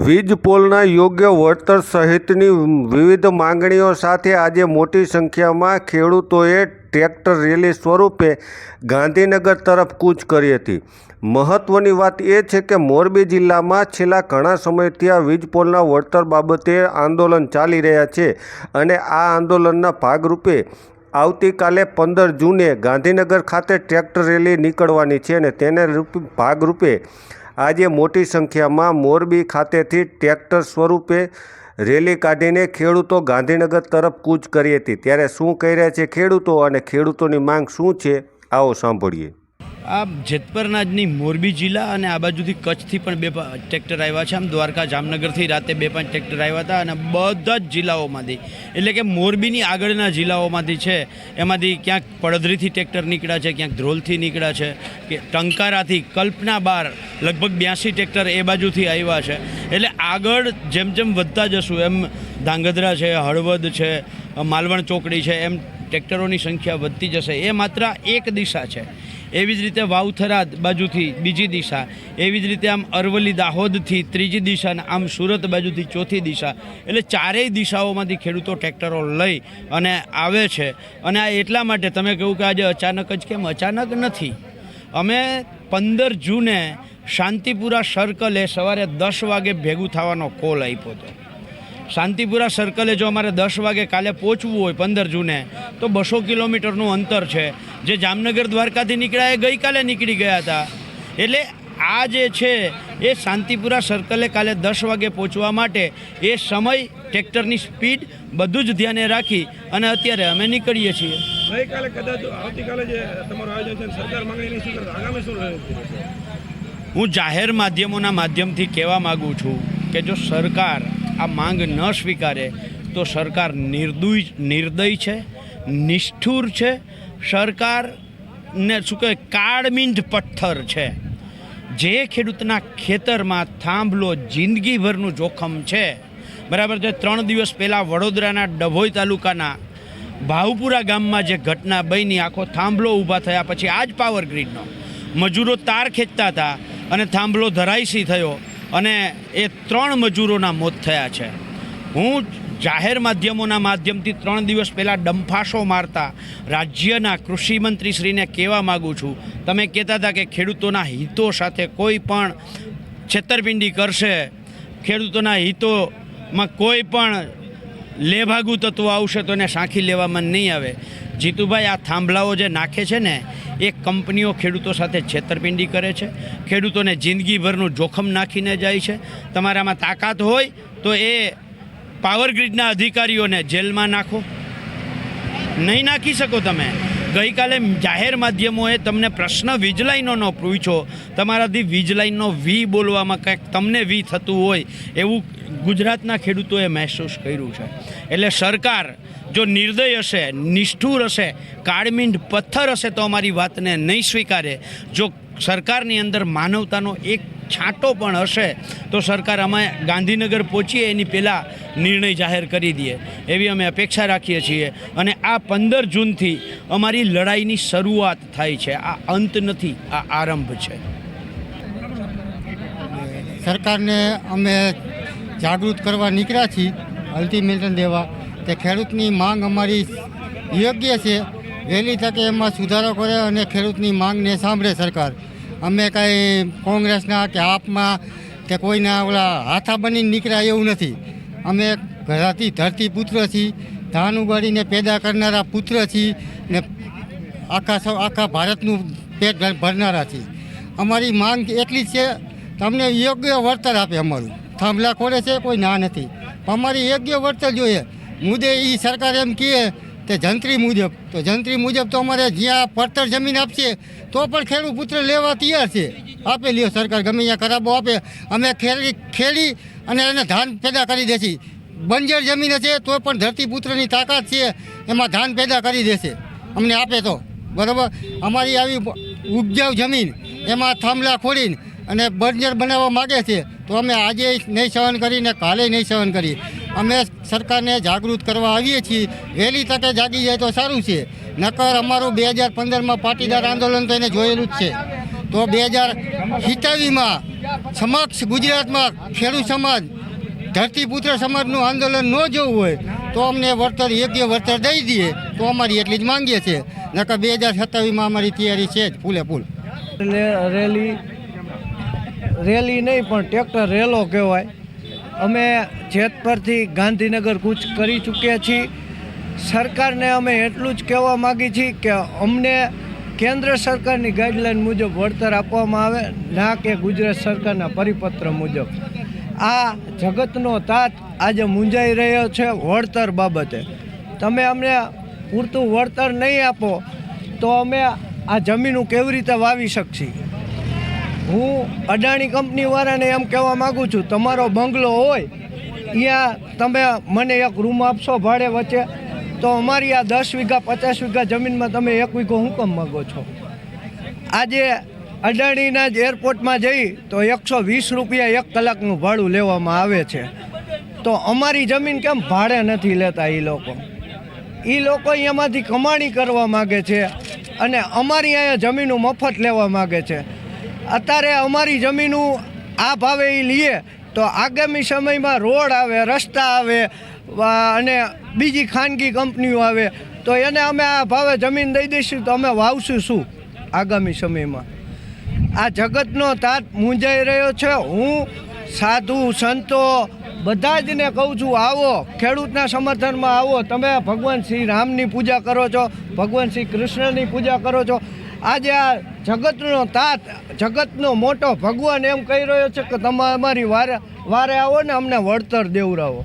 વીજ પોલના યોગ્ય વળતર સહિતની વિવિધ માંગણીઓ સાથે આજે મોટી સંખ્યામાં ખેડૂતોએ ટ્રેક્ટર રેલી સ્વરૂપે ગાંધીનગર તરફ કૂચ કરી હતી। મહત્વની વાત એ છે કે મોરબી જિલ્લામાં છેલ્લા ઘણા સમયથી આ વીજ પોલના વળતર બાબતે આંદોલન ચાલી રહ્યા છે અને આ આંદોલનના ભાગરૂપે આવતીકાલે 15 જૂને ગાંધીનગર ખાતે ટ્રેક્ટર રેલી નીકળવાની છે અને તેને ભાગરૂપે આજે મોટી સંખ્યામાં મોરબી ખાતેથી ટ્રેક્ટર સ્વરૂપે રેલી કાઢીને ખેડૂતો ગાંધીનગર તરફ કૂચ કરી હતી। ત્યારે શું કહી રહ્યા છે ખેડૂતો અને ખેડૂતોની માંગ શું છે, આવો સાંભળીએ। આ જેતપરનાજની મોરબી જિલ્લા અને આ બાજુથી કચ્છથી પણ બે ટ્રેક્ટર આવ્યા છે। આમ દ્વારકા જામનગરથી રાતે 2-5 ટ્રેક્ટર આવ્યા હતા અને બધા જ જિલ્લાઓમાંથી, એટલે કે મોરબીની આગળના જિલ્લાઓમાંથી છે। એમાંથી ક્યાંક પડધરીથી ટ્રેક્ટર નીકળ્યા છે, ક્યાંક ધ્રોલથી નીકળ્યા છે, કે ટંકારાથી કલ્પના બાર લગભગ 82 ટ્રેક્ટર એ બાજુથી આવ્યા છે। એટલે આગળ જેમ જેમ વધતા જશું એમ ધાંગધ્રા છે, હળવદ છે, માલવણ ચોકડી છે, એમ ટ્રેક્ટરોની સંખ્યા વધતી જશે। એ માત્ર એક દિશા છે। એવી જ રીતે વાવથરા બાજુથી બીજી દિશા, એવી જ રીતે આમ અરવલ્લી દાહોદથી ત્રીજી દિશા, અને આમ સુરત બાજુથી ચોથી દિશા। એટલે ચારેય દિશાઓમાંથી ખેડૂતો ટ્રેક્ટરો લઈ અને આવે છે। અને આ એટલા માટે તમે કહ્યું કે આજે અચાનક જ કેમ? અચાનક નથી। અમે 15 જૂને શાંતિપુરા સર્કલે સવારે 10 વાગે ભેગું થવાનો કોલ આપ્યો હતો। શાંતિપુરા સર્કલે જો અમારે 10 વાગે કાલે પહોંચવું હોય 15 જૂને તો 200 કિલોમીટરનું અંતર છે। જે જામનગર દ્વારકાથી નીકળ્યા એ ગઈકાલે નીકળી ગયા હતા। એટલે આ જે છે એ શાંતિપુરા સર્કલે કાલે 10 વાગે પહોંચવા માટે એ સમય, ટ્રેક્ટરની સ્પીડ બધું જ ધ્યાને રાખી અને અત્યારે અમે નીકળીએ છીએ। ગઈકાલે કદાચ આવતીકાલે જે તમારું આયોજન છે સરકાર માંગણી નહીં સ્વીકારે, આગામી શું રહેશે? હું જાહેર માધ્યમોના માધ્યમથી કહેવા માગું છું કે જો સરકાર આ માંગ ન સ્વીકારે તો સરકાર નિર્દય છે, નિષ્ઠુર છે, સરકારને શું કહેવાય કાળમીંઢ પથ્થર છે। જે ખેડૂતના ખેતરમાં થાંભલો જિંદગીભરનું જોખમ છે, બરાબર છે। 3 દિવસ પહેલાં વડોદરાના ડભોઈ તાલુકાના ભાવપુરા ગામમાં જે ઘટના બની, આખો થાંભલો ઊભા થયા પછી આ જ પાવર ગ્રીડનો મજૂરો તાર ખેંચતા હતા અને થાંભલો ધરાયસી થયો અને એ 3 મજૂરોના મોત થયા છે। હું જાહેર માધ્યમોના માધ્યમથી 3 દિવસ પહેલાં ડંફાસો મારતા રાજ્યના કૃષિમંત્રીશ્રીને કહેવા માગું છું, તમે કહેતા હતા કે ખેડૂતોના હિતો સાથે કોઈ પણ છેતરપિંડી કરશે, ખેડૂતોના હિતોમાં કોઈ પણ લેભાગુ તત્વો આવશે તો એને સાંખી લેવામાં નહીં આવે। જીતુભાઈ, આ થાંભલાઓ જે નાખે છે ને એ કંપનીઓ ખેડૂતો સાથે છેતરપિંડી કરે છે, ખેડૂતોને જિંદગીભરનું જોખમ નાખીને જાય છે। તમારામાં તાકાત હોય તો એ પાવર ગ્રીડના અધિકારીઓને જેલમાં નાખો, નહીં નાખી શકો તમે। ગઈકાલે જાહેર માધ્યમોએ તમને પ્રશ્ન વીજ લાઈનોનો પૂછ્યો, તમારાથી વીજ લાઈનનો વી બોલવામાં કંઈક તમને વી થતું હોય એવું ગુજરાતના ખેડૂતોએ મહેસૂસ કર્યું છે। એટલે સરકાર જો નિર્દય હશે, નિષ્ઠુર હશે, કાળમીંઢ પથ્થર હશે તો અમારી વાતને નહીં સ્વીકારે। જો સરકારની અંદર માનવતાનો એક છાંટો પણ હશે તો સરકાર અમે ગાંધીનગર પહોંચીએ એની પહેલાં નિર્ણય જાહેર કરી દઈએ એવી અમે અપેક્ષા રાખીએ છીએ। અને આ 15 જૂનથી અમારી લડાઈની શરૂઆત થાય છે, આ અંત નથી, આ આરંભ છે। સરકારને અમે જાગૃત કરવા નીકળ્યા છીએ, અલ્ટિમેટમ દેવા કે ખેડૂતની માંગ અમારી યોગ્ય છે, વહેલી તકે એમાં સુધારો કરે અને ખેડૂતની માંગને સાંભળે સરકાર। અમે કાંઈ કોંગ્રેસના કે આપમાં કે કોઈના ઓલા હાથા બનીને નીકળ્યા એવું નથી। અમે ઘરાથી ધરતી પુત્ર છીએ, ધાન ઉગાડીને પેદા કરનારા પુત્ર છીએ ને આખા ભારતનું પેટ ભરનારા છીએ। અમારી માંગ એટલી જ છે, તમને યોગ્ય વળતર આપે। અમારું થાંભલા ખોડે છે કોઈ ના નથી, અમારી યોગ્ય વળતર જોઈએ। મુદ્દે એ સરકાર એમ કહે કે જંત્રી મુજબ, તો જંત્રી મુજબ તો અમારે જ્યાં પડતર જમીન આપશે તો પણ ખેડૂત પુત્ર લેવા તૈયાર છે। આપે લ્યો સરકાર, ગમે ત્યાં ખરાબો આપે, અમે ખેડી અને એને ધાન પેદા કરી દેશી। બંજર જમીન હશે તો પણ ધરતી પુત્રની તાકાત છે, એમાં ધાન પેદા કરી દેશે અમને આપે તો, બરાબર। અમારી આવી ઉપજાઉ જમીન એમાં થાંભલા ખોડીને અને બંજર બનાવવા માગે છે તો અમે આજે નહીં સહન કરીને કાલે નહીં સહન કરી। અમે સરકારને જાગૃત કરવા આવીએ છીએ, વહેલી તકે જાગી જાય તો સારું છે। નકર અમારું 2015માં પાટીદાર આંદોલન તો એને જોયેલું જ છે, તો 2027માં સમક્ષ ગુજરાતમાં ખેડૂત સમાજ ધરતીપુત્ર સમાજનું આંદોલન ન જોવું હોય તો અમને વળતર યોગ્ય વળતર દઈ દઈએ તો અમારી એટલી જ માંગીએ છીએ. નકર 2027માં અમારી તૈયારી છે જ ફૂલે. રેલી નહીં પણ ટ્રેક્ટર રેલો કહેવાય. અમે જેતપુરથી ગાંધીનગર કૂચ કરી ચૂક્યા છીએ. સરકારને અમે એટલું જ કહેવા માગીએ છીએ કે અમને કેન્દ્ર સરકારની ગાઈડલાઈન મુજબ વળતર આપવામાં આવે, ના કે ગુજરાત સરકારના પરિપત્ર મુજબ. આ જગતનો તાત આજે મૂંઝાઈ રહ્યો છે વળતર બાબતે. તમે અમને પૂરતું વળતર નહીં આપો તો અમે આ જમીનો કેવી રીતે વાવી શકશી? હું અદાણી કંપનીવાળાને એમ કહેવા માગું છું, તમારો બંગલો હોય ત્યાં તમે મને એક રૂમ આપશો ભાડે વચ્ચે, તો અમારી આ 10 વીઘા 50 વીઘા જમીનમાં તમે 1 વીઘો હું કેમ માગો છો? આજે અદાણીના જ એરપોર્ટમાં જઈ તો 120 રૂપિયા 1 કલાકનું ભાડું લેવામાં આવે છે. તો અમારી જમીન કેમ ભાડે નથી લેતા? એ લોકો અહીંયામાંથી કમાણી કરવા માગે છે અને અમારી અહીંયા જમીનો મફત લેવા માગે છે. અત્યારે અમારી જમીનો આ ભાવે એ લઈએ તો આગામી સમયમાં રોડ આવે, રસ્તા આવે અને બીજી ખાનગી કંપનીઓ આવે તો એને અમે આ ભાવે જમીન દઈ દઈશું તો અમે વાવશું શું આગામી સમયમાં? આ જગતનો તાત મૂંઝાઈ રહ્યો છે. હું સાધુ સંતો બધા જ ને કહું છું, આવો ખેડૂતના સમર્થનમાં આવો. તમે ભગવાન શ્રી રામની પૂજા કરો છો, ભગવાન શ્રી કૃષ્ણની પૂજા કરો છો. આજે આ જગતનો તાત, જગતનો મોટો ભગવાન એમ કહી રહ્યો છે કે તમે અમારી વારે આવો ને અમને વળતર દેવડાવો.